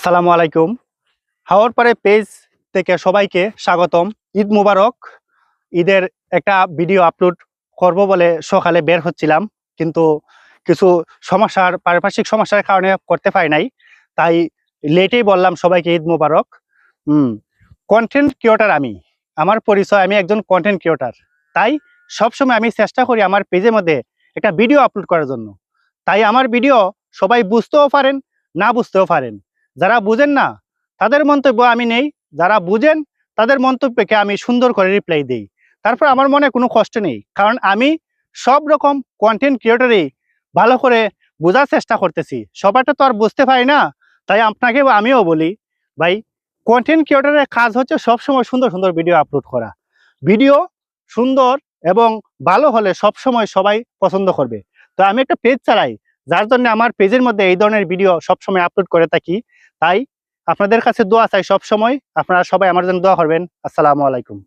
আসসালামু আলাইকুম। হাওয়ার পারে পেজ থেকে সবাইকে স্বাগতম। ঈদ মুবারক। ঈদের একটা ভিডিও আপলোড করব বলে সকালে বের হচ্ছিলাম, কিন্তু কিছু পারিপার্শ্বিক সমস্যার কারণে করতে পারি নাই। তাই লেটেই বললাম সবাইকে ঈদ মুবারক। কন্টেন্ট ক্রিয়েটর আমার পরিচয়, আমি একজন কন্টেন্ট ক্রিয়েটর। তাই সবসময় আমি চেষ্টা করি আমার পেজের মধ্যে একটা ভিডিও আপলোড করার জন্য। তাই আমার ভিডিও সবাই বুঝতেও পারেন, না বুঝতেও পারেন। যারা বুঝেন না তাদের মন্তব্য আমি নেই, যারা বুঝেন তাদের মন্তব্যকে আমি সুন্দর করে রিপ্লাই দিই। তারপর আমার মনে কোনো কষ্ট নেই, কারণ আমি সব রকম কন্টেন্ট ক্রিয়েটরই ভালো করে বোঝার চেষ্টা করতেছি। সবাইটা তো আর বুঝতে পারি না। তাই আপনাকে আমিও বলি, ভাই, কন্টেন্ট ক্রিয়েটরের কাজ হচ্ছে সবসময় সুন্দর সুন্দর ভিডিও আপলোড করা। ভিডিও সুন্দর এবং ভালো হলে সবসময় সবাই পছন্দ করবে। তো আমি একটা পেজ চালাই, যার জন্য আমার পেজের মধ্যে এই ধরনের ভিডিও সবসময় আপলোড করে থাকি। তাই আপনাদের কাছে দোয়া চাই, সবসময় আপনারা সবাই আমার জন্য দোয়া করবেন। আসসালামু আলাইকুম।